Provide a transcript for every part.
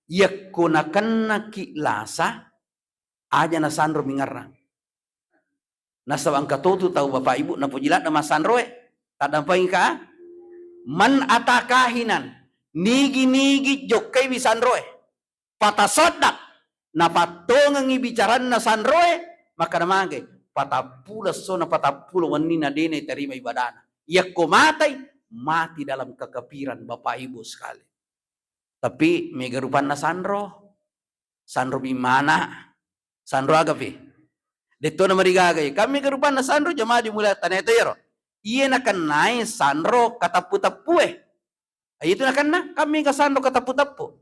Yakunakanna kilasa aja na sandro mingarna. Nasabang katoto tahu bapak ibu na pujilat na masandroe. Tadampay ka man atakahinan nigi jokai bisandroe. Patasodak na patongang ibicaran na sandroe maka namage patapulas so na patapulo wanina dene terima ibadana. Yakumatay mati dalam kekafiran bapak ibu sekali. Tapi megarupan na sandro bimana sandro agapi dito na marigagay kami garupan na sandro jamaah dimulai tanah itu yaro iya na kanay sandro katapu-tapu ay ito na kanna kami ka sandro katapu-tapu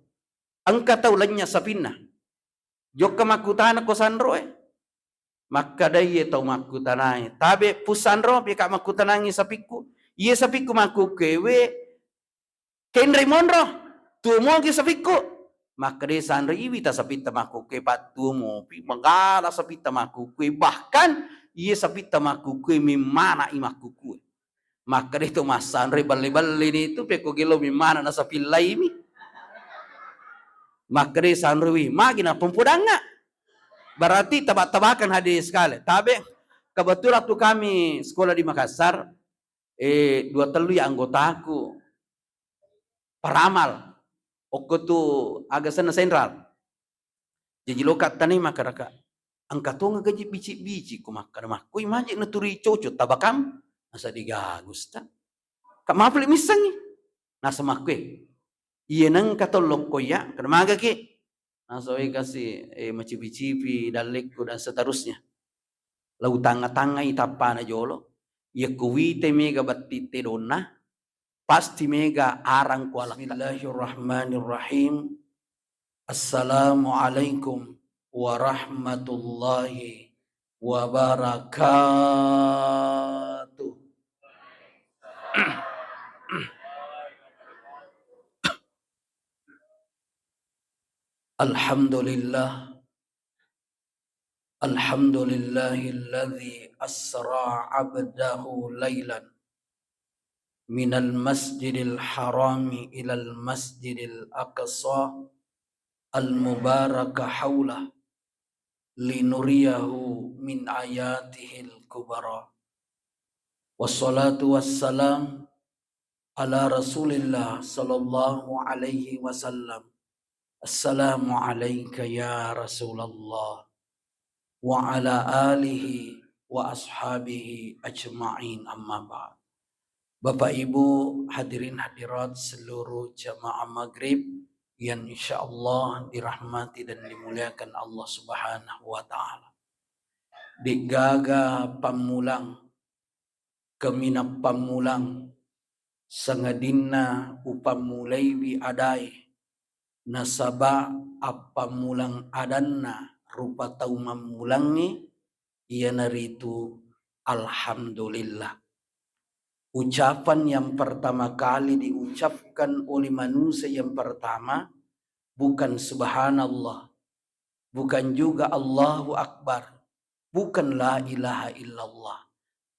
ang kataulannya sapina jok kamakutana ko sandro maka daya tau makutanay tabe pusandro pika makutanangi sapiku iya sapiku makukewe Ken Raymondro tumo gi sapiku maka de sandro ibita sapita makuke patumo pi magala sapita makuke bahkan iya sapita makuke mimana imakuke maka de to masandre balle-balle ni itu peko gelo mimana na sapilai mi maka de sandro wi magina pumpudanga berarti tabak-tabakan hadis sekali tabe kebetulan waktu kami sekolah di Makassar 2 telu ya anggotaku paramal Oko tu agak sana sentral. Jadi lokat tani makaraka. Angkato nga gaji bici-bici ko makarama. Kuy maji na turi coco tabakam. Nasa digagus ta. Kamapli misangi. Nasa makwe. Iya nang katolong ko ya. Karamaga ki. Nasa kasi macipi-cipi dalek ko dan seterusnya. Lau tanga-tanga itapa na jolo. Iya kuwite mega batite dona. Pasti mega arang kuala. Bismillahirrahmanirrahim. Assalamualaikum warahmatullahi wabarakatuh. Alhamdulillah. Alhamdulillahilladzi asra 'abdahu lailan minal masjidil harami ilal masjidil aqsa al-mubaraka haulah linuriyahu min ayatihil kubara. Wassalatu wassalam ala rasulillah sallallahu alaihi wasallam. Assalamu alayka ya Rasulullah wa ala alihi wa ashabihi ajma'in amma ba'd. Bapak Ibu hadirin hadirat seluruh jamaah maghrib yang insyaallah dirahmati dan dimuliakan Allah Subhanahu wa taala. Digaga pamulang kemina pamulang sangadinna upamulai wi adai nasaba apamulang adanna rupa tau mamulangi ia naritu alhamdulillah. Ucapan yang pertama kali diucapkan oleh manusia yang pertama bukan subhanallah, bukan juga Allahu Akbar, bukan la ilaha illallah,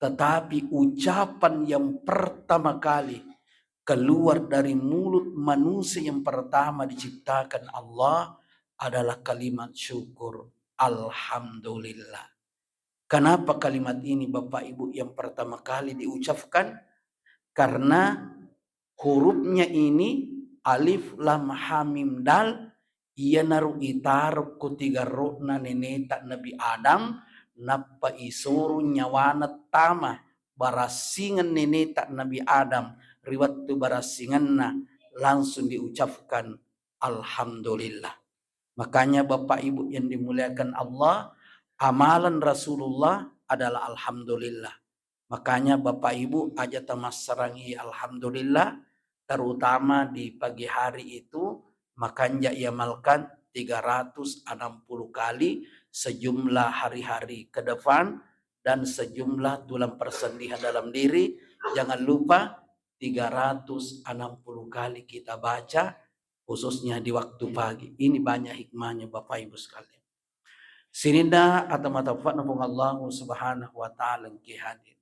tetapi ucapan yang pertama kali keluar dari mulut manusia yang pertama diciptakan Allah adalah kalimat syukur alhamdulillah. Kenapa kalimat ini Bapak Ibu yang pertama kali diucapkan? Karena hurufnya ini alif lam ha mim dal ia naru itar kutiga rokna neneta Nabi Adam napa isuru nyawana tama barasingan neneta Nabi Adam riwat tu barasinganna langsung diucapkan alhamdulillah. Makanya Bapak Ibu yang dimuliakan Allah, amalan Rasulullah adalah alhamdulillah. Makanya Bapak Ibu aja tamassarangi alhamdulillah, terutama di pagi hari itu makanya iamalkan 360 kali sejumlah hari-hari ke depan dan sejumlah tulang persendihan dalam diri. Jangan lupa 360 kali kita baca khususnya di waktu pagi. Ini banyak hikmahnya Bapak Ibu sekalian. Sininda atau matafat nabung Allah subhanahu wa ta'ala ki hadir.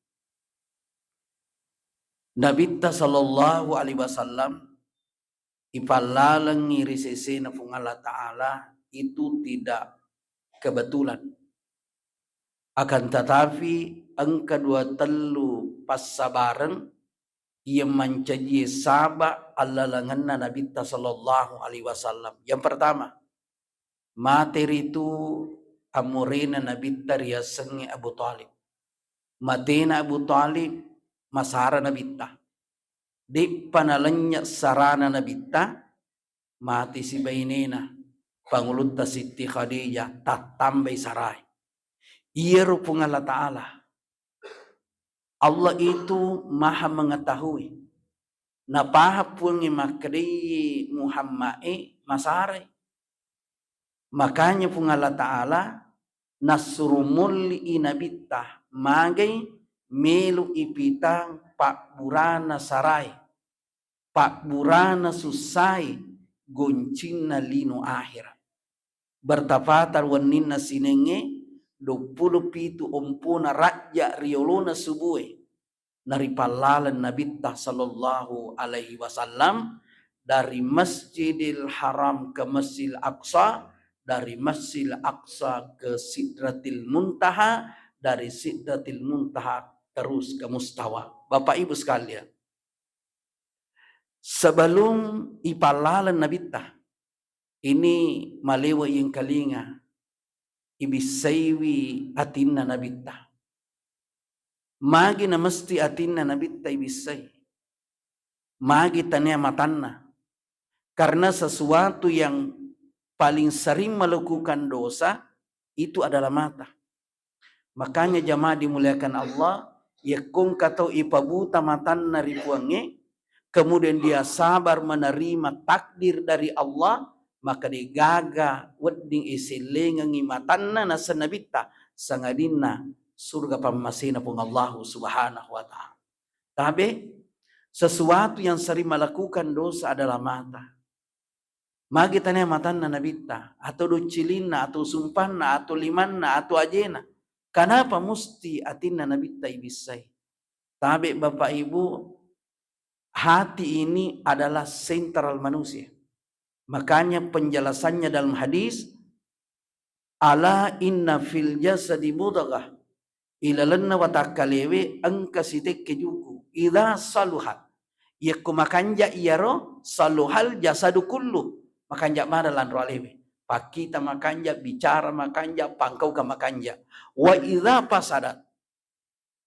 Nabi sallallahu alaihi wasallam ipalalang ngiri sesena pung Allah Ta'ala itu tidak kebetulan. Akan tetapi ang kedua telu pas sabareng ia mencaji sabak alalangan Nabi sallallahu alaihi wasallam. Yang pertama, materi itu amurena Nabi ria sengi Abu Talib. Matena Abu Talib masara Nabi ta. Di panalanya sarana Nabi ta mati si bainena pangulut ta Siti Khadijah tatambay saray. Iya rupung Allah Ta'ala. Allah itu maha mengetahui. Napahapun ni makri Muhammad masari. Makanya pun Allah Ta'ala nasrumul inabitah magai melu ipitang pak burana saray. Pak burana susai goncina lino akhirat. Bertapatar wanina sinenge 27 ompuna raja riolona subuhi. Naripalalan Nabi sallallahu alaihi wasallam dari Masjidil Haram ke Masjidil Aqsa, dari Masjidil Aqsa ke Sidratil Muntaha, dari Sidratil Muntaha terus ke Mustawa. Bapak Ibu sekalian, sebelum ipalalan Nabi ini malewa yang kalinga ibisaywi atinna Nabi magi na mesti atinna Nabi ibisay. Magi tanya matanna. Karena sesuatu yang paling sering melakukan dosa itu adalah mata. Makanya jamaah dimuliakan Allah, ya kung katau ipabuta matanna ribuange, kemudian dia sabar menerima takdir dari Allah, maka digaga wedding isilengangi matanna na sanabita sangadina surga pamasina pun Allah subhanahu wa ta'ala. Tapi sesuatu yang sering melakukan dosa adalah mata. Magi tanya matan na nabita, atau ducilina, atau sumpana, atau limanna, atau ajena. Kenapa mesti atinna nabita ibisay? Tapi Bapak Ibu, hati ini adalah sentral manusia. Makanya penjelasannya dalam hadis, ala inna fil jasadi mudghah ilalanna wa takalewe angka sitek kejuku idza saluhat yakku makanja iyaro saluhal jasadu kullu makanja madalan roalewe pakita makanja bicara makanja pangkau ka makanja wa idza pasadat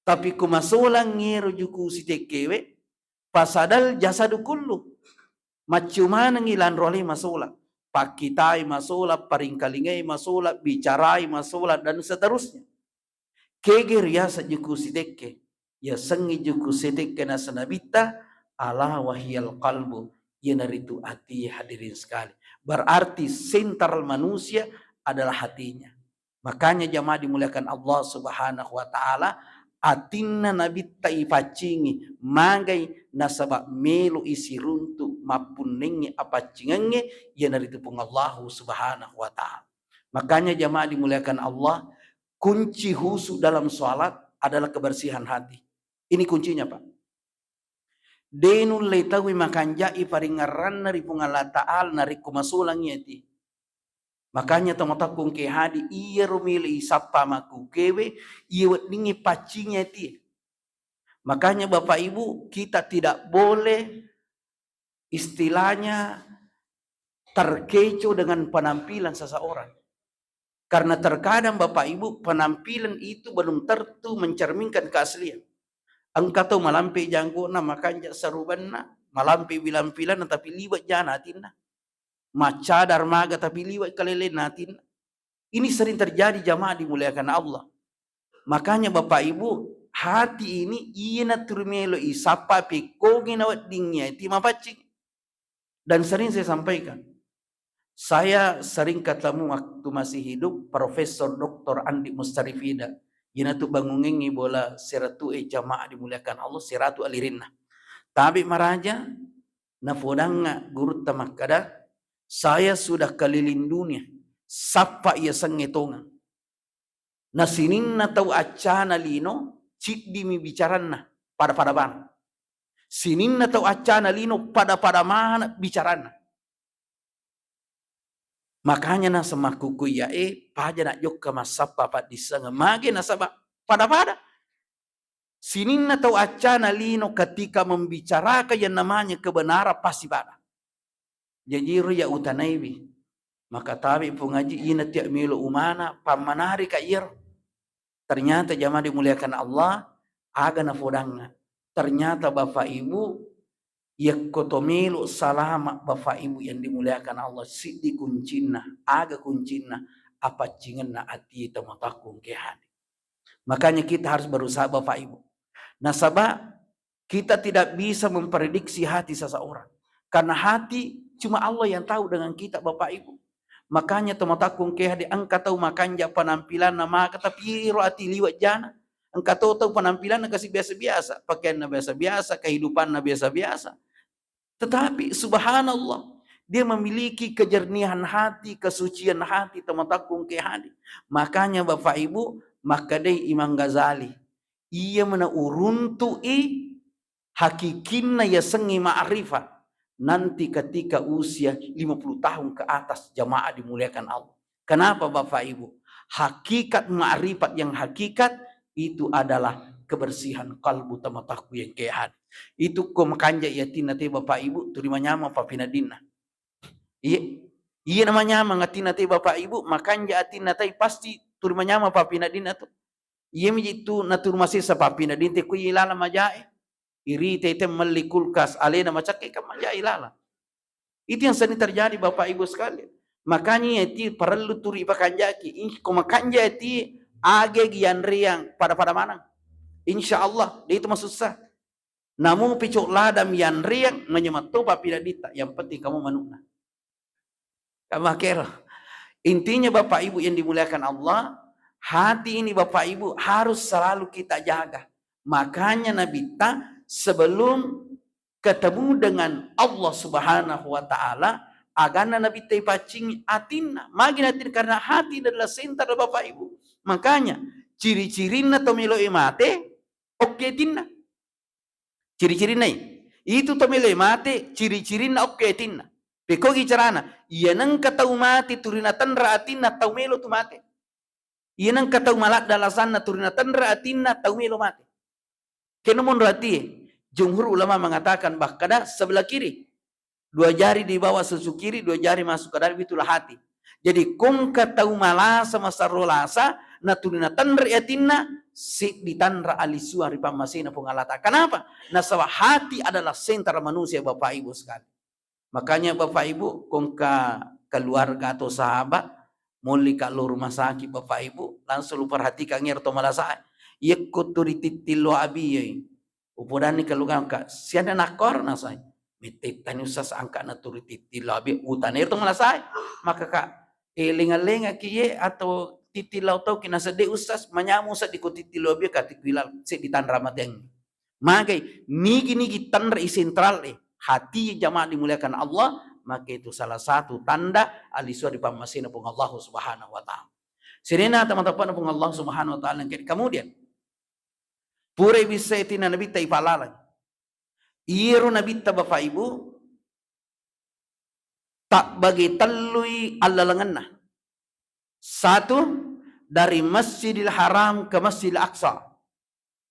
tapi kumasulang ngiro juku sitekewe pasadal jasadu kullu macumana ngilan roale masula pakitai masula paringkalingai masula bicarai masula dan seterusnya. Kege riasa juku sideke ya sengi juku sideke na sanabita ala wahyal qalbu ya naritu hati hadirin sekali. Berarti sentral manusia adalah hatinya. Makanya jamaah dimuliakan Allah subhanahu wa ta'ala atinna nabita ipacingi magai nasabak melu isi runtu mapun nengi apacingange ya naritu pung Allah subhanahu wa ta'ala. Makanya jamaah dimuliakan Allah, kunci khusus dalam sholat adalah kebersihan hati. Ini kuncinya Pak. Denul leitawi makanjai paringaran nari pungala ta'al nari kumasulang yati. Makanya tomatakung ke hadi iya rumili isapa maku kewe iya weddingi pacing yati. Makanya Bapak Ibu kita tidak boleh istilahnya terkecoh dengan penampilan seseorang. Karena terkadang Bapak Ibu penampilan itu belum tentu mencerminkan keaslian. Engkau tahu malampi jangguna makanya serubanna, malampi bilampilan tapi liwat janatinna. Macadar maga tapi liwat kalelenatin. Ini sering terjadi jamaah dimuliakan Allah. Makanya Bapak Ibu hati ini ina turmelo isapa pikogi nawat dingnya itu mapacing. Dan sering saya sampaikan. Saya sering ketemu waktu masih hidup Profesor Dr. Andi Mustarifida. Yana tu bangungengi bola siratu jamaah dimuliakan Allah siratu alirinna. Tapi maraja nafodanga guru tamakada saya sudah keliling dunia sapa ia sengetonga. Nasinin na tau acana lino cik dimi bicarana pada ban. Sininna tau acana lino pada mana bicarana. Makanya na semakuku ya paja nak jok masapa pat disanga mage na sabak pada. Sininna tau acana lino ketika membicarakan yang namanya kebenaran pasti pada. Jadi ya utanaibi. Maka tabi pungaji ina tiak milu umana pamanari ka ir. Ternyata jamaah dimuliakan Allah aga na fodanga. Ternyata Bapak Ibu yakotomilu salama Bapak Ibu yang dimuliakan Allah sidi kuncina aga kuncina apa cingenna ati tamatakung kehadi. Makanya kita harus berusaha Bapak Ibu. Nasabah kita tidak bisa memprediksi hati seseorang. Karena hati cuma Allah yang tahu dengan kita Bapak Ibu. Makanya tamatakung kehadi angka tahu makanya penampilan nama kata piro ati liwat jana. Engkau tahu penampilan kasih biasa-biasa, pakaiannya biasa-biasa, kehidupannya biasa-biasa. Tetapi subhanallah, dia memiliki kejernihan hati, kesucian hati, tamatakung kehadi. Makanya Bapak Ibu, maka deh Imam Ghazali, ia menauruntu'i hakikinna ya sengi ma'rifat. Nanti ketika usia 50 tahun ke atas jamaah dimuliakan Allah. Kenapa Bapak Ibu? Hakikat ma'rifat yang hakikat itu adalah kebersihan kalbu tamataku yang kehan. Itu ko makanja yatina te Bapak Ibu terima nyama papinadina. Iya namanya mangatina te Bapak Ibu makanja atina te pasti terima nyama papinadina tu. Iya itu natur masih sa papinadin te ku ilala majae. Iri te melikul kas alena macake kamaya ilala. Itu yang sering terjadi Bapak Ibu sekalian. Makanya itu perlu turi pakanjaki. Ko makanja itu age gian riang pada mana. Insya Allah dia itu masuk sah. Namun picuk ladam yang riang menyematu papinadita. Yang penting kamu manuna. Kamu kira. Intinya Bapak Ibu yang dimuliakan Allah, hati ini Bapak Ibu harus selalu kita jaga. Makanya Nabi ta sebelum ketemu dengan Allah Subhanahu wa taala, agana Nabi ta pacing atina, magin atin karena hati adalah senter Bapak Ibu. Makanya ciri-cirina tomilo mate oke tinna. Ciri-cirina itu tomilo mate ciri-cirina oke tinna. Pekogi carana, iya nang katau mati turinatan raatinna tau melo tu mate. Iya nang katau malak dalasanna turinatan raatinna tau melo mate. Kenapa rati? Jumhur ulama mengatakan bahkan sebelah kiri. 2 jari di bawah susu kiri, 2 jari masuk ke dalam itulah hati. Jadi kung katau malasa masarolasa naturinatan raatinna si ditanra alisua ripamasina pengalata. Kenapa? Nasabah hati adalah sentral manusia Bapak Ibu sekali. Makanya Bapak Ibu, kung keluarga atau sahabat, muli kalau rumah sakit Bapak Ibu, langsung lu perhatikan ngerto malasa. Ia kuturi titilo abi, upodani kalau ka siada nakor nasai. Mititani usas angka naturi titilo abi utan ngerto malasa. Maka kak lenga-lenga kiye atau titilau tau kinasa de usas manyamu sa diko titilo abi katikwilal se ditan ramadeng. Magai nigi tanra isentral hati jamaah dimuliakan Allah, maka itu salah satu tanda aliswa di pamasina pun Allah Subhanahu wa taala. Sirena teman-teman pun Allah Subhanahu wa taala. Kemudian pure bisa itina nabi ta ipalalan. Iro nabi ta Bapak Ibu tak bagi telui alalanganna. 1 dari Masjidil Haram ke Masjidil Aqsa.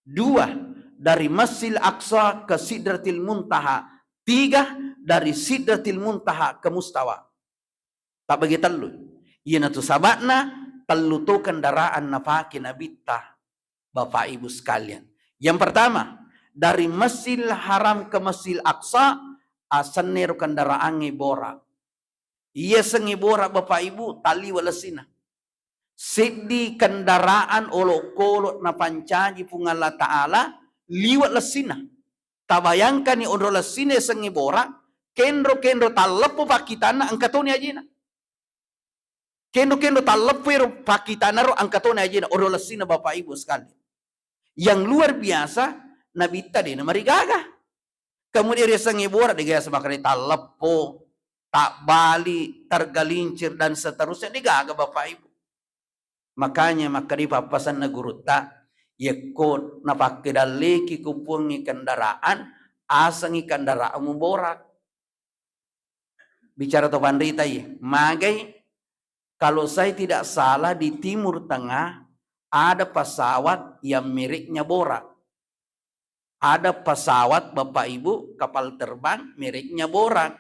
2 dari Masjidil Aqsa ke Sidratil Muntaha. 3 dari Sidratil Muntaha ke Mustawa. Tak bagi telu. Iya tu sabakna telu tu kendaraan napaki nabita Bapak Ibu sekalian. Yang pertama dari Masjidil Haram ke Masjidil Aqsa asanir kendaraan ngibora. Iya sengibora Bapak Ibu tali walasina. Sidi kendaraan olok-olok na pancaji pungala ta'ala liwat lesina. Tabayangkan ni odrola sine sengibora kendro talapo pakitana angkatoni ajina. Kendro talapo pakitana ro angkatoni ajina odrola sine Bapak Ibu sekali. Yang luar biasa nabita din marigaga. Kemudian dia sengibora digaya semakani talapo, tak bali, tergalincir dan seterusnya digaga Bapak Ibu. Makanya makari papasan na guruta yakot napakedaleki kupungi kendaraan asangi kendaraanmu borak. Bicara to pandita ya, magai kalau saya tidak salah di Timur Tengah ada pesawat yang mereknya borak. Ada pesawat Bapak Ibu kapal terbang mereknya borak.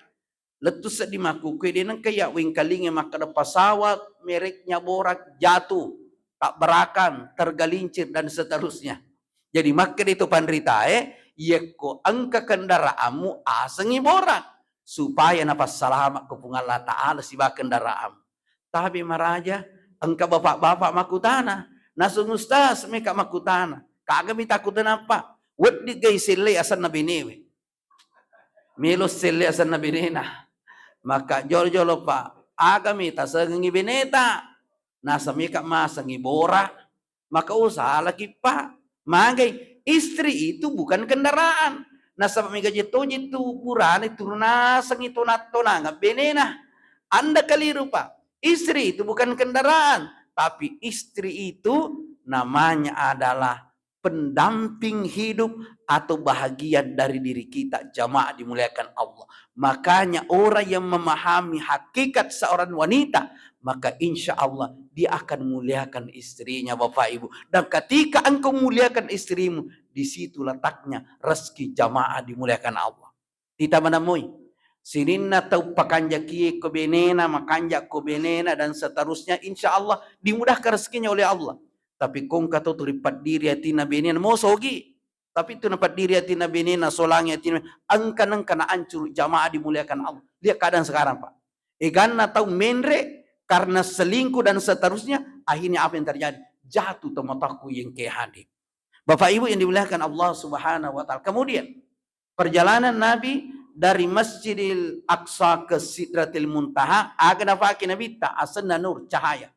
Letus di makukui dia nang kayak wingkalingnya maka ada pesawat mereknya borak jatuh, tak berakan, tergelincir dan seterusnya. Jadi maka itu pandrita yeko angka kendaraanmu asengi borak supaya napas salamat ke Allah Ta'ala sibah kendaraan. Tapi maraja angka bapak-bapak makutana nasun ustaz meka makutana kagami takutan apa wedi gay sile asan na biniwi milos sile asan na binina maka jolo-jolo pak agami tasengi bineta nasa meka masangi bora maka usaha lagi pak magai istri itu bukan kendaraan nasa mega jitu purane turuna sangi tunat-tunang benena anda keliru pak. Istri itu bukan kendaraan, tapi istri itu namanya adalah pendamping hidup atau bahagian dari diri kita. Jamaah dimuliakan Allah. Makanya orang yang memahami hakikat seorang wanita, maka insya Allah dia akan muliakan istrinya Bapak Ibu. Dan ketika engkau muliakan istrimu, di situ letaknya rezeki jamaah dimuliakan Allah. Kita menemui sininna tau pakanja kie kobenena makanja kobenena dan seterusnya insya Allah dimudahkan rezekinya oleh Allah. Tapi kong kata tulipat diri atina benena mau sogi tapi itu napat diri atina benena solangi atina angkan ancur jamaah dimuliakan Allah. Lihat keadaan sekarang Pak. Eganna tau menre karena selingkuh dan seterusnya akhirnya apa yang terjadi? Jatuh temataku yang kehadi. Bapak Ibu yang dimuliakan Allah Subhanahu wa taala. Kemudian perjalanan Nabi dari Masjidil Aqsa ke Sidratil Muntaha agak nafaki Nabi ta asanna nur cahaya.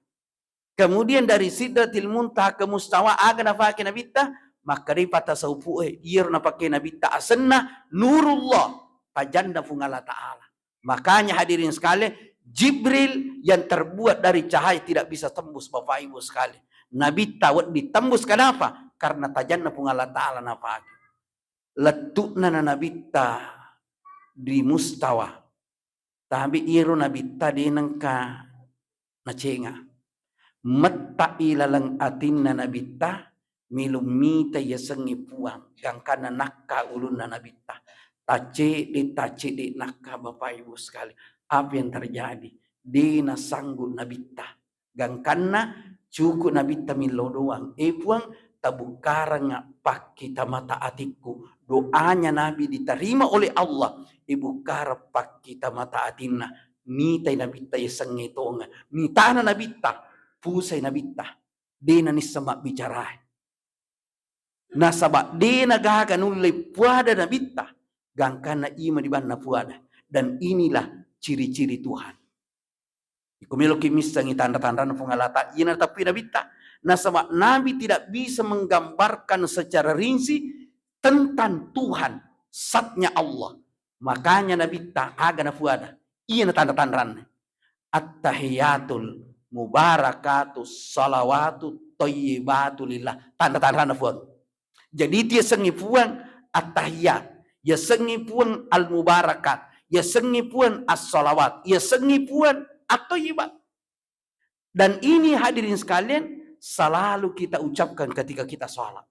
Kemudian dari Sidratil Muntaha ke Mustawa agak nafaki Nabi ta maka ripata saupu ieu nafaki Nabi ta asanna nurullah pajanda fungala taala. Makanya hadirin sekalian Jibril yang terbuat dari cahaya tidak bisa tembus Bapak Ibu sekalian. Nabi ta ditembus kenapa? Karena tajanda fungala taala nafaki. Letukna Nabi ta di Mustawa tapi iru Nabi tadi nangka nacenga metta ilalang atinna Nabi ta milumita yasengi puang gangkana nakka ulunna Nabi ta tace di nakka Bapak Ibu sekali apa yang terjadi dina sanggup Nabi ta gangkana cukup Nabi ta milo doang puang tabukarang pak kita mata atiku doanya Nabi diterima oleh Allah ibu karapak kita mata atinna mitay nabita isang itonga mitana nabita pusay nabita di na nisama bicara nasaba di nagagan ulay puada nabita gangkana ima di bana puada dan inilah ciri-ciri Tuhan ikumilo kimis ang tanda-tanda na pungalata ina tapi nabita nasaba Nabi tidak bisa menggambarkan secara rinci tentang Tuhan satnya Allah. Makanya Nabi ta'aga na fuada. Iya na tanda-tandaan. At-tahiyatul mubarakatu salawatu thayyibatu lillah. Tanda-tandaan na fuada. Jadi dia sengipuan at-tahiyat. Ya sengipuan al-mubarakat. Ya sengipuan as-salawat. Ya sengipuan at-thayyibat. Dan ini hadirin sekalian selalu kita ucapkan ketika kita sholat.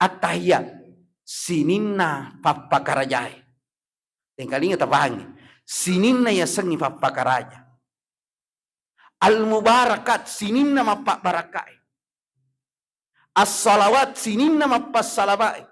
At-tahiyat. Sininna papakarajai. Tingkalinya tapahangi. Sininna ya sengi papakaraja. Al-mubarakat sininna mapak barakai. As-salawat sininna mapas salabai.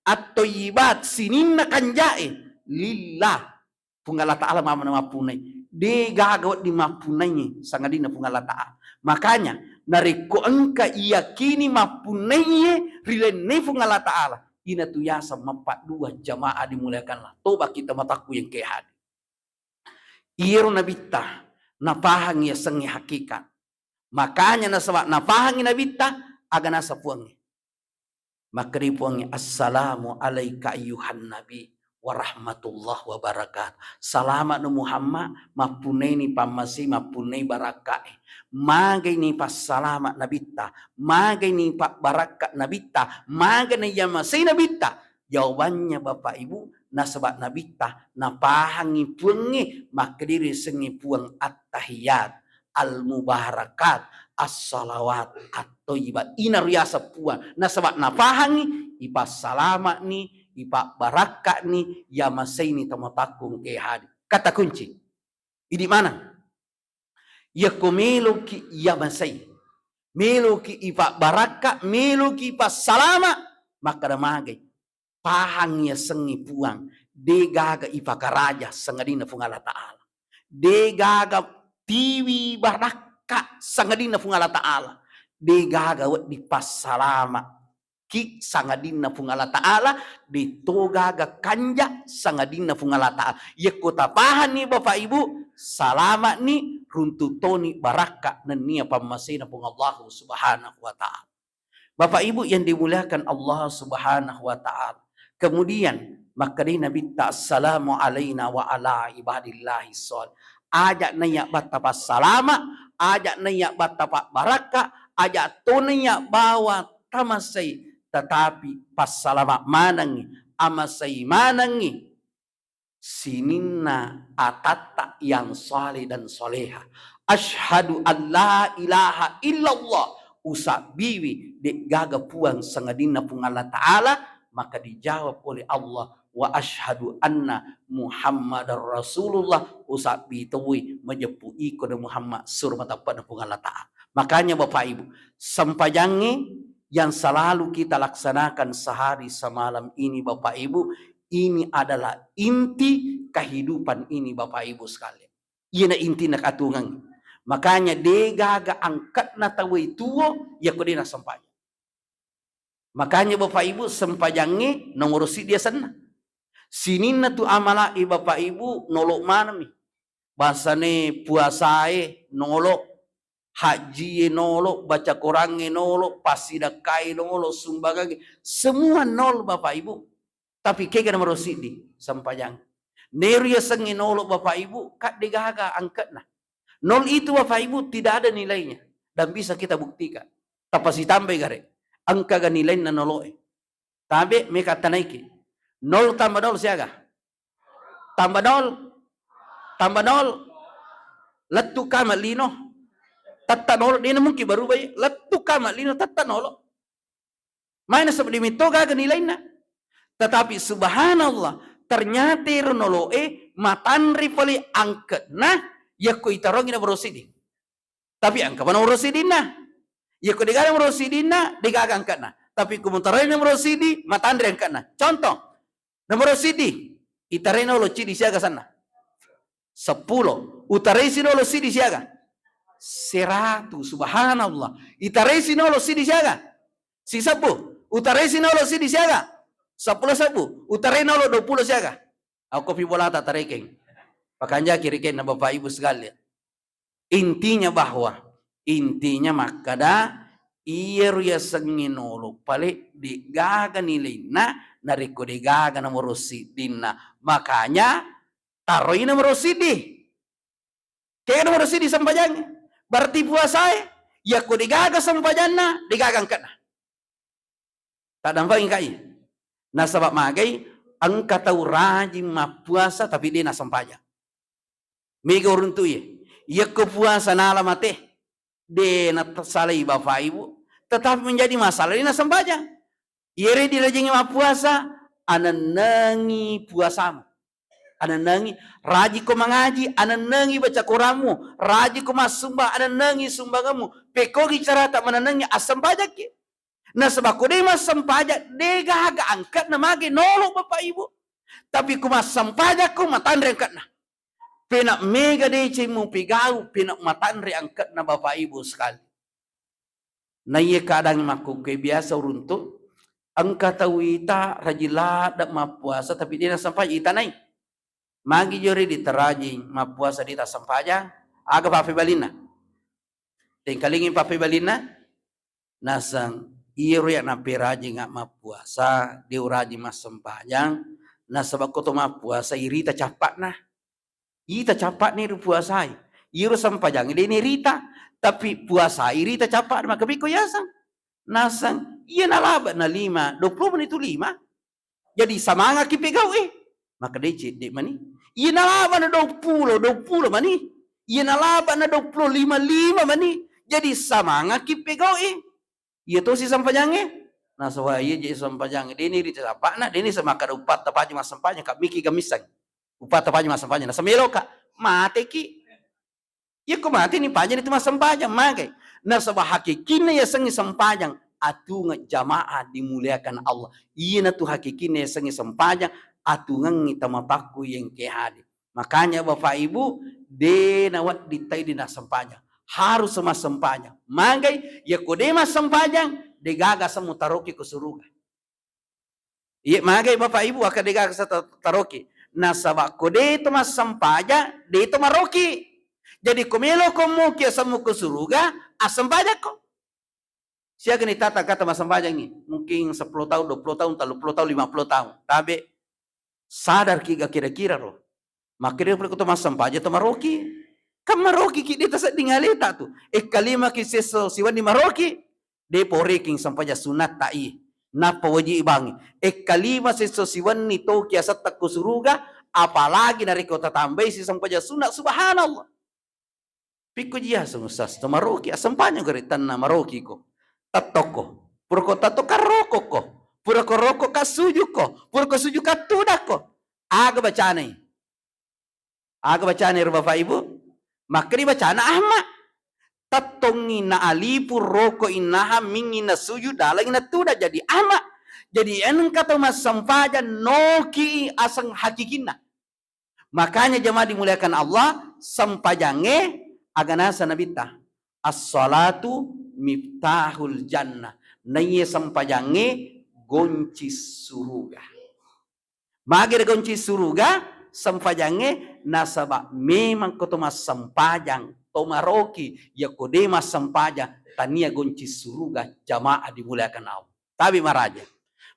At-thayyibat sininna kanjai. Lillah. Punggala ta'ala mama mapunay. Di gagawat di mapunay sangadina punggala ta'ala. Makanya nariko engka iyakini mapunay rilene punggala ta'ala. Ina tu yasa mapak dua jamaah dimuliakanlah. Toba kita mataku yang kehad. Iro nabita napahang ya sengi hakikat. Makanya nasaba napahang nabita aga nasa puangi. Makri puangi assalamu alaika ayyuhan nabi wa rahmatullah wa barakat. Salamat nu Muhammad mapunay ni pamasi mapunay barakai. Magay ni pas salamat nabita, magay ni pa barakat nabita, magay ni yamasay nabita. Jawabannya Bapak Ibu, nasabak nabita napahangi puangi maka diri sengi puang at-tahiyat al-mubarakat as-salawat at-thayyibat. Ina riasa puang nasabak napahangi ipa salama ni ipa baraka ni ya masaini tamatakung ke hadi. Kata kunci ini mana? Ya kumiluki ya masai miluki ipa baraka miluki ipa salama maka damagay pahang ya sengi puang degaga ipakaraja sangadina fungala ta'ala degaga tiwi baraka sangadina fungala ta'ala degaga wat di pasalama ki sangadina fungala ta'ala ditogaga kanja sangadina fungala ta'ala ya kota pahan ni Bapak Ibu salama ni runtutoni baraka nania pamasina pung Allah subhanahu wa ta'ala. Bapak Ibu yang dimuliakan Allah subhanahu wa ta'ala. Kemudian maka di Nabi assalamu alaina wa ala ibadillahi shol. Ajak nayak batapa salama, ajak nayak batapa baraka, ajak tonaya bawa tamasai tetapi pas salama manangi amasai manangi sininna atata yang saleh dan soleha. Ashhadu an la ilaha illallah usak biwi dek gaga puang sangadina pung Allah ta'ala maka dijawab oleh Allah wa ashhadu anna Muhammadar Rasulullah usak bitui menyepu iko de Muhammad surmata pada pung Allah ta'ala. Makanya Bapak Ibu sampajangi yang selalu kita laksanakan sehari semalam ini Bapak Ibu ini adalah inti kehidupan ini Bapak Ibu sekalian. Ina inti nak atungan. Makanya degaga angkat na tawai tuo ya kodina sampaya. Makanya Bapak Ibu sempajangi nongurusi dia sana. Sinina tu amala Bapak Ibu nolok mana mi. Bahasane puasae nolok, haji nolok, baca Quran nolok, pasidakai nolok, sumbangan semua nol Bapak Ibu. Tapi kaya nomor sidi sampajang. Neria sengi nolok Bapak Ibu kat degaga angkat nah. Nol itu Bapak Ibu tidak ada nilainya dan bisa kita buktikan. Tapasi tambah gare. Angka ga nilai na noloe. Tabe me kata naiki. Nol tambah nol siaga. Tambah nol. Tambah nol. Letu kama lino. Tata nol. Dia mungkin baru bayi. Letu kama lino tata nol. Mana seperti itu ga nilai na. Tetapi subhanallah. Ternyata noloe matanri pali angkat nah. Ya ko itarong ina borosidi. Tapi angka mana borosidi na. Ya ko digara borosidi na digagang kana. Tapi kumutaray na borosidi matandre angka na. Contoh. Na borosidi itaray na lo cidi siaga sana. 10. Utaray sino lo cidi siaga. 100. Subhanallah. Itaray sino lo cidi siaga. Si 10. Utaray sino lo cidi siaga. 10 sabu. Utaray na lo 20 siaga. Ako pibolata tareking. Pakanya kirikin na Bapak Ibu sekalian. Intinya bahwa intinya makada iya ruya senginolo pale digaga nilai na nariko digaga na morosidin na makanya taroy na morosidi kaya na morosidi sampajang berarti puasai ya ko digaga sampajan na digagang ka na tadampang kaya nasabab magay ang kataw rajin mapuasa tapi di na sampajang mega urun tu ye. Ia kepuasa nala mate. De na salai Bapak Ibu. Tetapi menjadi masalah ini sembajang. Ia di rajin mapuasa. Ananangi puasamu. Ananangi. Raji ko mengaji. Ananangi baca Quramu. Raji ko masumba. Ananangi sumbangamu. Pekogi cara tak menanangi asam pajak ye. Nah sebab ko de mas sempajak. De gaga angkat na magi nolok Bapak Ibu. Tapi ko mas sempajak ko matandre angkat na. Pinak mega dece mo pigau pinak matanre angkat na Bapak Ibu sekali. Na iya kadang makuk biasa uruntuk ang katawita rajila dak mapuasa tapi dia sampai ita nai. Magi jori diteraji mapuasa dita sampaja aga pape balina. Tingkalingin pape balina nasang iyo ya na piraji nga mapuasa diuraji mas sampajang na sabab ko to mapuasa irita capat na. Ita capat ni puasai. Iro sampajang ini rita. Tapi puasa rita capat maka biko yasang. Nasang. Iya nalaba na 5. 20 menit 5. Jadi samanga ki pegau maka deci de mani iya nalaba na 20 mani iya nalaba na 25 mani jadi samanga ki pegau iya to si sampajange nah sawa iya jadi sampajange deni di apa na deni sama kada upat tapaji mas sampanya kak miki gamisang upat tapaji mas sampanya na samelo kak mate ki iya ko mate ni pajang itu mas sampajang magai na sawa hakikina ya sengi sampajang atunga jamaah dimuliakan Allah iya na tu hakikina ya sengi sampajang atungan tamataku yang kehadi makanya Bapak Ibu de nawat ditai di sampajang harus sama sampajang magai ya kode mas sampajang degaga sa mutaroki ko suruga iya magai Bapak Ibu aka degaga sa taroki na saba kode to mas sampaja de to maroki jadi kumelo ko mo kya sa mo ko suruga asampaja ko siya gani tata kata mas sampaja ni mungkin 10 tahun 20 tahun 30 tahun 50 tahun tabe sadar kiga kira-kira ro makire ko to mas sampaja to maroki kam maroki ki dita sa dingaleta tu kalima ki seso siwan di maroki de poreking sampaja sunat tai na pawaji ibangi kalima seso siwan ni to kia sa takusuruga apalagi dari kota tambay si sampaja sunat subhanallah pikko jiya sungusas to maroki asampanya garitan na maroki ko tatoko purko tato karoko ko purko roko kasuju ko purko suju katuda ko aga bacane Bapak Ibu makri bacana ahma tatongi na alipur roko inaha mingina suju dalang na tuda jadi ahma jadi eneng kata mas sampaja noki asang hakikina makanya jemaah dimuliakan Allah sampajange agana sanabita as-salatu miftahul jannah naye sampajange gonci suruga magir gonci suruga sampajange nasaba memang koto mas sampajang tomaroki ya kode mas sampaja tania gonci suruga jamaah dimuliakan Allah tapi maraja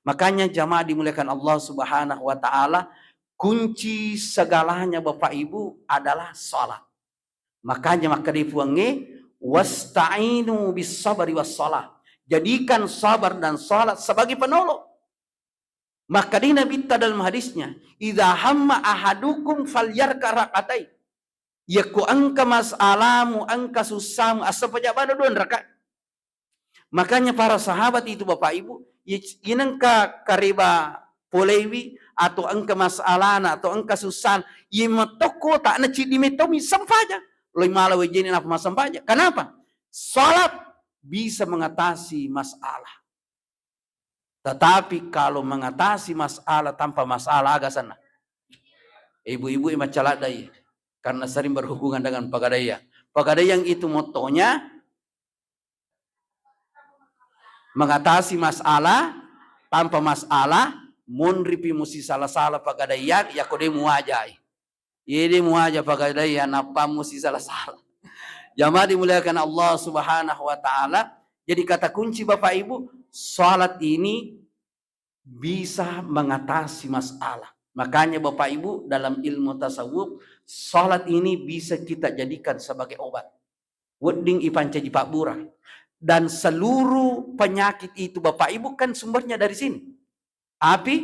makanya jamaah dimuliakan Allah subhanahu wa ta'ala kunci segalanya Bapak Ibu adalah salat makanya maka dipuangi wasta'inu bis sabari was salat jadikan sabar dan salat sebagai penolong maka di Nabi dalam hadisnya idza hamma ahadukum falyarka rakatai yaku angka mas'alamu angka susamu asapaja bado 2 rakaat makanya para sahabat itu Bapak Ibu inangka kariba polewi atau angka masalana atau angka susan yimatoko tak na chidimetomi sampaja loy malawe jeni na sampaja kenapa salat bisa mengatasi masalah tetapi kalau mengatasi masalah tanpa masalah agak sana ibu-ibu imacaladai karena sering berhubungan dengan Pegadaian yang itu motonya mengatasi masalah tanpa masalah munripi musi salah-salah Pegadaian ya kode muajai ini muaja Pegadaian apa musi salah-salah jamaah dimuliakan Allah subhanahu wa ta'ala jadi kata kunci Bapak Ibu salat ini bisa mengatasi masalah makanya Bapak Ibu dalam ilmu tasawuf salat ini bisa kita jadikan sebagai obat wedding ipanca Pak Burah dan seluruh penyakit itu Bapak Ibu kan sumbernya dari sini api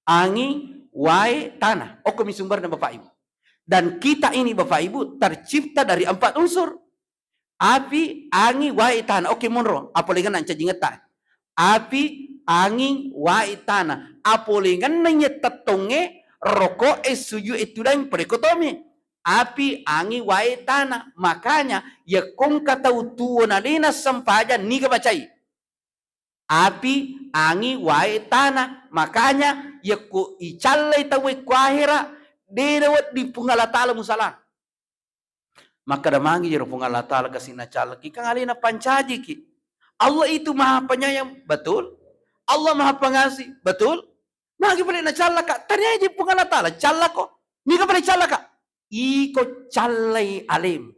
angin wae tanah kami sumbernya Bapak Ibu dan kita ini Bapak Ibu tercipta dari 4 unsur api angin wae tanah monro apolingan anca jingeta api angin wae tanah apolingan nanyetatonge rokok suju itu dan prekotomi api angin wae tanah makanya ya kong katau tuo na dina sampaja niga bacai api angin wae tanah makanya ya ko icallai tawe kuahira dedawat di pungalatala musala maka damangi jero pungalatala kasina calaki kang alina pancaji ki Allah itu maha penyayang betul Allah maha pengasih betul magi pala na calaka tanya aja pungalatala calako niga pala calaka iko calai alim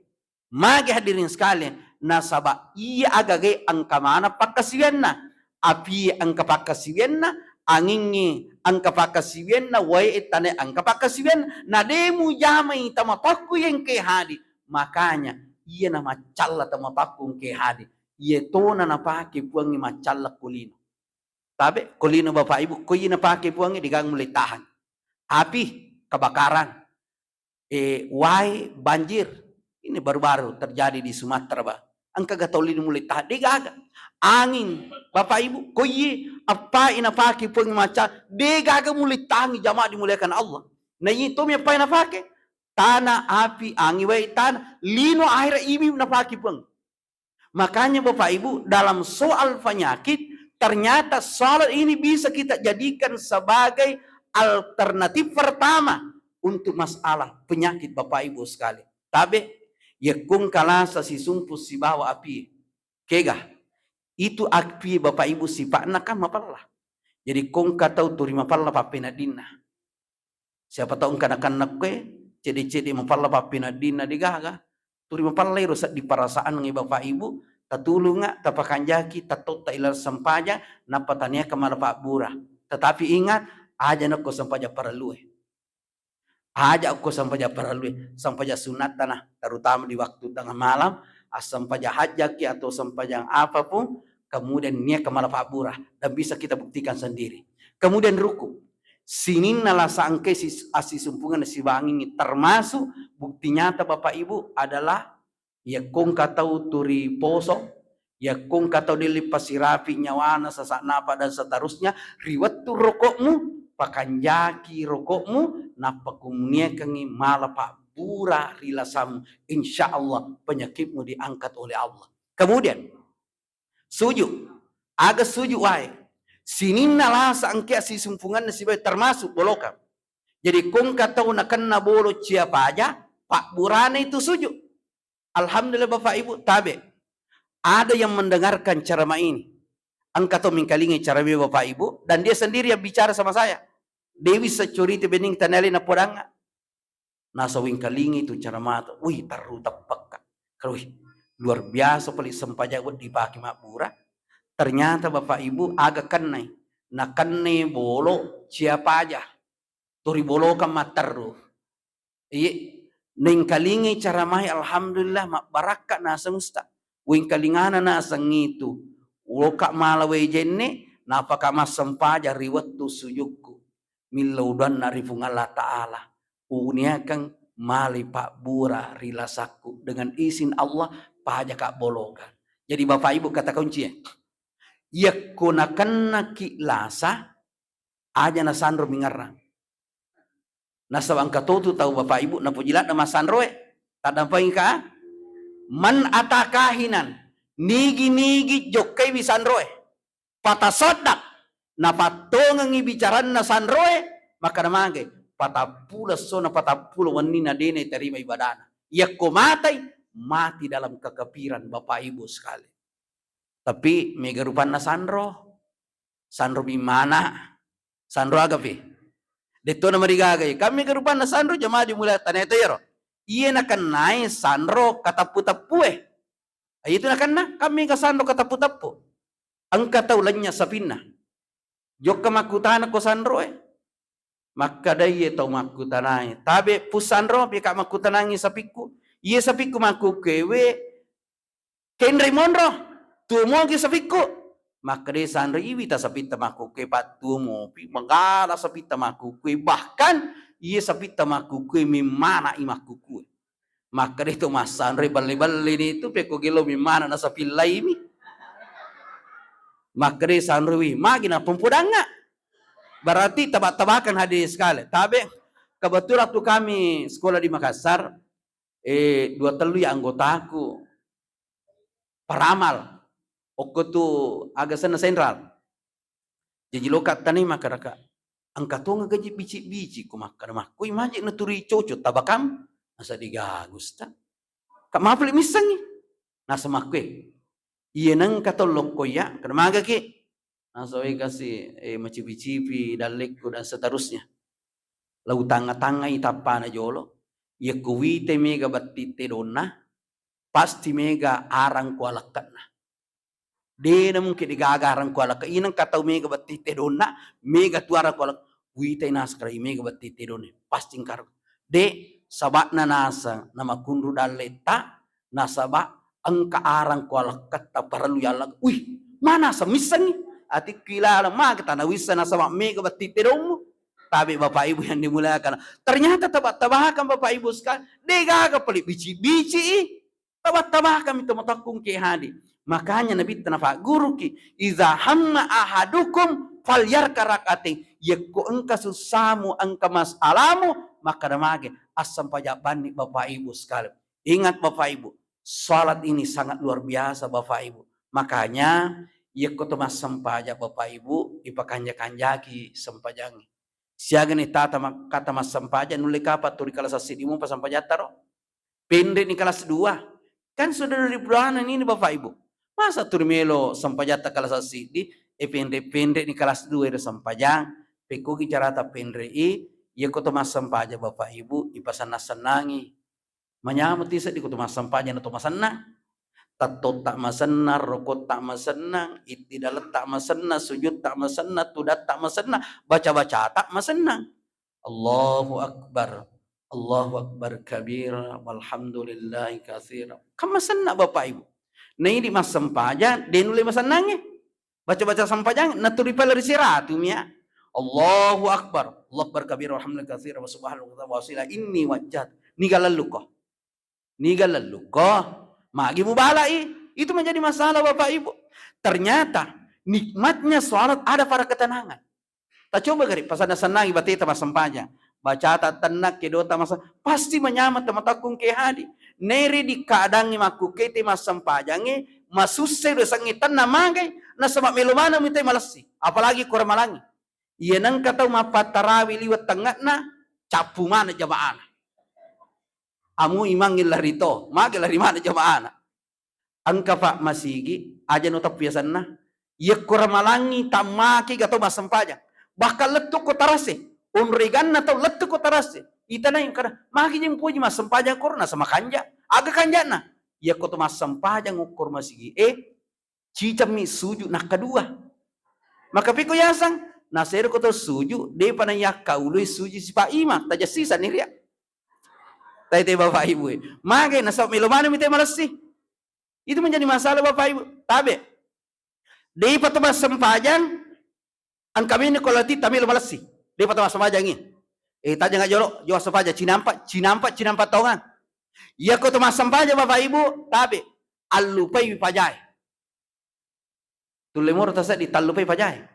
magi hadirin sekalian nasaba iya agage ang kamana pakasiwenna api ang kapakasiwenna angingi ang kapakasiwenna way itane ang kapakasiwen na demu yamay tamapaku yang kehadi makanya iya na macalla tamapaku yang kehadi iya to na napaki puangi macalla kulino Tapi kolino Bapak Ibu, kuyi na pakai puangnya digang mulai tahan. Api, kebakaran, wai, banjir. Ini baru-baru terjadi di Sumatera, Pak. Angka gatolino mulai tahan, digaga. Angin, Bapak Ibu, kuyi apa ina pakai puang maca, digaga mulai tahan jamaah dimuliakan Allah. Nah itu apa ina pakai? Tanah, api, angin, wai, tanah, lino akhirnya ibi na pakai puang. Makanya Bapak Ibu, dalam soal penyakit, ternyata salat ini bisa kita jadikan sebagai alternatif pertama untuk masalah penyakit Bapak Ibu sekali. Tapi ya kung kalasa si sumpus si bawa api. Kega. Itu api Bapak Ibu sifatnya kan mapalla. Jadi kung katau turi mapalla papina dina. Siapa tahu kanak-kanak ke cedi-cedi mapalla papina dina digaga. Turi mapalla rusak di perasaan ngi Bapak Ibu. Tatulunga tapakanjaki tatot ilar sampaja napatania kamar Pak Bura. Tetapi ingat aja nak ko sampaja paralue. Aja ko sampaja paralue, sampaja sunat tanah terutama di waktu tengah malam, sampaja hajaki atau sampaja apapun, kemudian nia kamar Pak Bura dan bisa kita buktikan sendiri. Kemudian ruku. Sinin nala sangke asi sumpungan si bangin termasuk bukti nyata Bapak Ibu adalah ya kung katau turi poso, ya kung katau dilipas sirapi nyawana sasak napa dan seterusnya, riwat tu rokokmu, pakanjaki rokokmu, napa kumnia kengi mala Pak Bura rilasamu, insya Allah penyakitmu diangkat oleh Allah. Kemudian sujud, agak sujud wae, sinin nalah sangkia si sumpungan nasi bayi termasuk bolokan. Jadi kung katau nakan na bolo siapa aja, Pak Burane itu sujud. Alhamdulillah Bapak Ibu, tabe. Ada yang mendengarkan ceramah ini. Angkat atau mengkalingi ceramah Bapak Ibu. Dan dia sendiri yang bicara sama saya. Dewi security bening tanali na podanga. Nasa wingkalingi itu ceramah itu. Wih, taruh tepak. Wih, luar biasa pelik sempajagot dipakai makmurah. Ternyata Bapak Ibu agak kenai. Nah kenai bolo siapa aja. Turi bolo kan mataruh. Iya. Neng kalingi cara mai alhamdulillah mak baraka na semesta. Wing kalingana na sang itu. Woka malawe jenne napaka masampaja riwattu sujukku. Milaudan narifung Allah Ta'ala. Uniakan mali Pak Bura rilasaku. Dengan izin Allah paja kak bolokan. Jadi Bapak Ibu kata kuncinya. Yakunakan naki lasa aja na sandro mingarang. Nasa angka tu tahu Bapak Ibu na pujilat na masanroe tadang paingka man atakahinan nigi jokai bisanroe patasodak na patongang ibicaran na sanroe maka namage patapula so na patapula wanina dene terima ibadana yakko mati dalam kekafiran Bapak Ibu sekali. Tapi mega rupan na sandro bimana sandro agapi Dito na marigagay. Kami karupan na sandro jamaah dimulai tanah itu ya. Iya na kan naik sandro katapu-tapu eh. Ay itu na kan na kami ka sandro katapu-tapu. Ang kataulannya sapina. Jok ka makutana ko sandro eh. Maka daya tau makutanay. Tabi pu sandro pika makutanangi sapiku. Iya sapiku makukewe. Ken Raymondro. Tumo ki sapiku. Maka de sandro iwita sapita makuke patumo pi mangala sapita makuke bahkan iya sapita makuke mimana imakuke maka de to mas sandro balle-balle ni itu peko gelo mimana na sapilai mi maka de sandro wi magina pumpudanga berarti tabak-tabakan hadis sekali tabe kebetulan waktu kami sekolah di Makassar 2 telu ya anggotaku paramal Oko tu agak sana sentral. Jadi lokat tani makaraka. Angkat tu ngaji bici-bici ku makar Ku imajin na turi coco tabakam asa digagus ta. Kak mapli misangi. Nasa makwe. Iya nang katolong ko ya kana maga ki. Nasa kasi macipi-cipi dalekku dan seterusnya. Lau tanga-tanga itapana jolo. Ya kuwite mega batite donna. Pasti mega arang kualakat na. Dena mungkin digagaran ko alaka inang kataw mega batite dona mega tuara ko alaka wita inaskara mega batite dona pasting karo de sabat na nasa na makundru daleta nasaba ang kaarang ko alaka ta paralu yalak mana sa misan ati kilala mak tanawisa na sama mega batitirum. Tapi Bapak Ibu yang dimuliakan, ternyata tabah-tabahakan Bapak Ibu sekalian, degaga pelik bici-bici, tabah-tabahakan itu matakung ke hadi. Makanya Nabi tanah guru ki, iza hamma ahadukum falyarka rakating, yakku engka susamu engka masalamu, maka damage asam pajak bani Bapak Ibu sekalian. Ingat Bapak Ibu, salat ini sangat luar biasa Bapak Ibu. Makanya yakku temas sampaja Bapak Ibu ipakanja-kanjaki sampajangi. Siaga ni tata kata mas sampaja nuli kapat turi kelas asidimu pas sampaja taro. Pendek ni kelas 2. Kan sudah dari bulan ini Bapak Ibu. Masa turi melo sampaja ta kelas asidi pendek-pendek ni kelas 2 itu sampajang. Peku carata pendek ya ko mas sampaja Bapak Ibu ipasana senangi. Menyamut isa di ko mas sampaja na to masenang. Tatot tak masenang, rokok tak masenang, itidalat tak masenang, sujud tak masenang, tudat tak masenang, baca-baca tak masenang. Allahu Akbar kabira, walhamdulillahi katsira. Kan masenang Bapak Ibu. Nah ini mas sampajan, denuli masenangnya. Baca-baca sampajan, naturi pala risiratum ya. Allahu Akbar kabira, walhamdulillahi katsira, wa subhanallahi wa wasila, inni wajjat. Nigalalluko. Magi mubalai, itu menjadi masalah Bapak Ibu. Ternyata nikmatnya salat ada pada ketenangan. Tak coba gari pas ada senang bateta mas sampaja. Baca tak tenak kedota masa pasti menyamat tematakung ke hadi. Neri di kadang maku kete mas sampajange masusse do sangitan namagai na sama melumana minta malasi. Apalagi kurang malangi. Iya nang kata mapatarawi liwat tengah na capu mana jamaah. Amu imangil larito, magil lari mana jamaah. Angka Pak masigi, aja nota piasan na. Ia kuramalangi tamaki gato masampaja. Bahkan letuk ko tarase, unrigan na tau letuk ko tarase. Ita na yung kada, maki yung puji masampaja korna sama kanja. Aga kanja na. Ia ko to masampaja ngukur masigi. Cicami suju na kedua. Maka piko yasang, nasero ko to suju, de panayak kaului suju si Pak Ima, taja sisa niria. Tayo Bapak Ibu. Magay nasa milumano mitay malasi. Itu menjadi masalah Bapak Ibu. Tabi. Di patubas sampajan ang kami ni kolati tamil malasi. Di patubas sampajan ini. Tanya nga jolo, jolo sampajan cinampat tongan. Iya ko tumas sampajan Bapak Ibu. Tabi. Alupay pajay. Tulimur tasa di talupay pajay.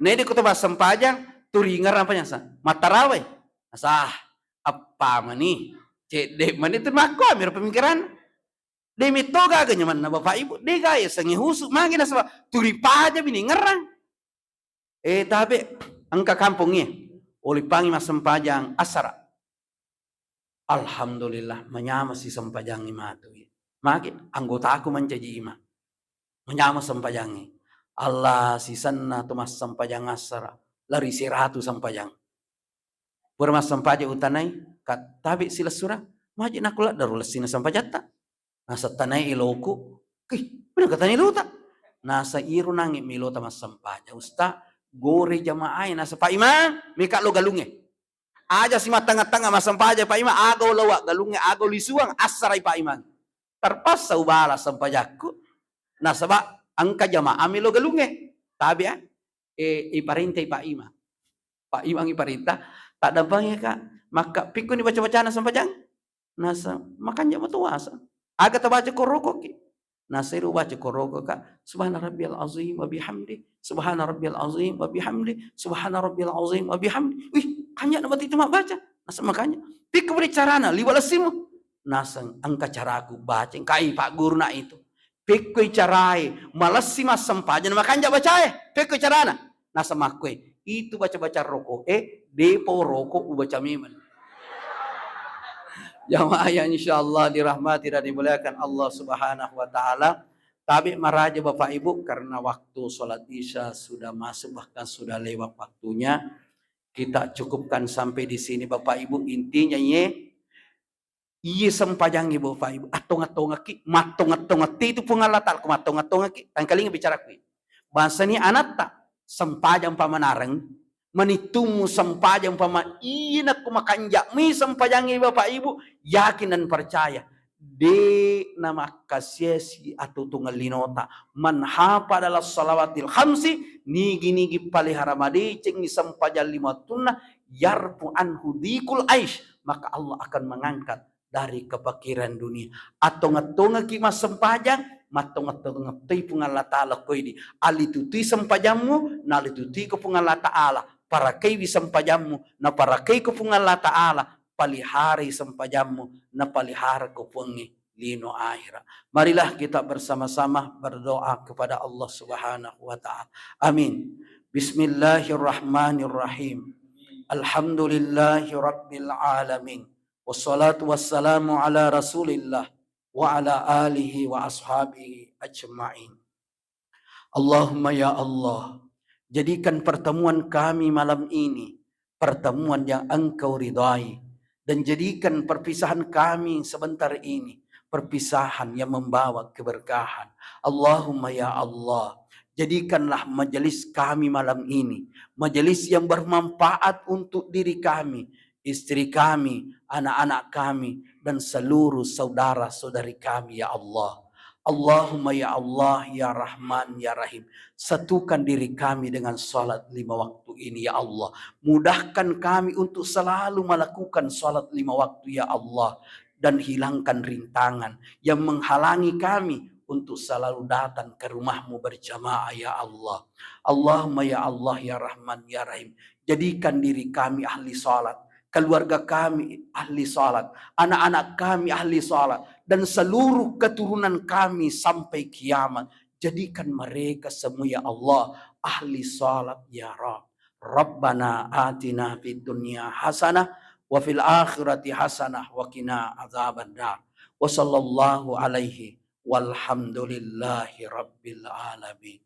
Nedi ko tumas sampajan turingar apa niya sa mataraway. Asa apa mani? Cek menit mako amir pemikiran demi toga ganyaman na Bapak Ibu de gaya sangi husuk magi na sa turi paja bini ngerang tapi angka kampungnya oli pangi mas sampajang asara alhamdulillah menyama si sampajang imatu magi anggota aku mencaji ima menyama sampajangi Allah si sanna tu mas sampajang asara lari siratu sampajang bermas sampaja utanai tabi sila surah maji nakula darulas sina sampajata nasa tanay iloko benar kata ilota nasa iru nangi milota mas sampaja usta gore jamaah nasa Pak Ima mika lo galunge aja si matanga-tanga mas sampaja Pak Ima agaw lawa galunge agaw lisuang asaray Pak Ima terpas sa ubala sampajaku nasa ba angka jamaah milo galunge tabi iparintay Pak Ima ang iparintah tak dampangnya kak maka pikun dibaca-baca na sampajang nasa makanya matuasa aga tabaca koroko ki nasiru baca koroko ka subhana rabbiyal azim wa bihamdi subhana rabbiyal azim wa bihamdi subhana rabbiyal azim wa bihamdi kanya na itu mak baca nasa makanya pikun beri carana liwalasimu nasa angka caraku baca kai Pak Guru na itu pikun carai malasi mas sampajan makanya baca pikun carana nasa makwe itu baca-baca rokok depo rokok baca miman jamaah yang insyaallah dirahmati dan dimuliakan Allah Subhanahu wa taala. Tapi maraja Bapak Ibu karena waktu sholat Isya sudah masuk bahkan sudah lewat waktunya. Kita cukupkan sampai di sini Bapak Ibu. Intinya iya sampajangi Bapak Ibu. Atong-atong itu pengalatal ko matong-atong tangkaling bicara ko. Bahasa ni anak tak sampajang pamanarang manitumu sampajang pama inak kumakanja mi sampajangi Bapak Ibu yakin dan percaya de nama kasyesi atau tunggal linota man hapa adalah salawatil khamsi nigi palihara made ceng ni sampajal lima tunna yarfu anhu dikul aish, maka Allah akan mengangkat dari kepakiran dunia atau ngatonga ki mas sempajang matonga tei pungal ta'ala koidi ali tuti sempajammu nali tuti ko pungal ta'ala para kay sempajammu na para kay ko pungal ta'ala palihari sempajammu na palihara ko pungi lino akhirah. Marilah kita bersama-sama berdoa kepada Allah Subhanahu wa taala. Amin. Bismillahirrahmanirrahim. Alhamdulillahi rabbil alamin. Wassalatu wassalamu ala Rasulillah wa ala alihi wa ashabihi ajma'in. Allahumma ya Allah, jadikan pertemuan kami malam ini pertemuan yang Engkau ridai, dan jadikan perpisahan kami sebentar ini perpisahan yang membawa keberkahan. Allahumma ya Allah, jadikanlah majelis kami malam ini majelis yang bermanfaat untuk diri kami, istri kami, anak-anak kami, dan seluruh saudara-saudari kami ya Allah. Allahumma ya Allah, ya Rahman, ya Rahim, satukan diri kami dengan salat 5 waktu ini ya Allah. Mudahkan kami untuk selalu melakukan salat 5 waktu ya Allah. Dan hilangkan rintangan yang menghalangi kami untuk selalu datang ke rumahmu berjamaah ya Allah. Allahumma ya Allah, ya Rahman, ya Rahim, jadikan diri kami ahli salat, keluarga kami ahli salat, anak-anak kami ahli salat, dan seluruh keturunan kami sampai kiamat. Jadikan mereka semua ya Allah ahli salat ya Rabb. Rabbana atina fid dunya hasanah wa fil akhirati hasanah wa qina adzabannar. Wa sallallahu alaihi walhamdulillahi rabbil alamin.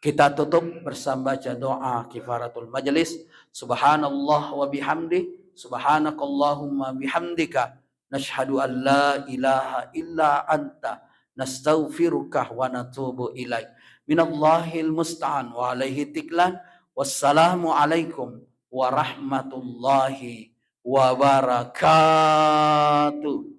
Kita tutup bersama baca doa kifaratul majlis. Subhanallah wa bihamdi, subhanakallahumma bihamdika, nashhadu an la ilaha illa anta, nastaghfiruka wa natubu ilaik. Minallahil musta'an wa alaihi tiklan. Wassalamu alaikum warahmatullahi wabarakatuh.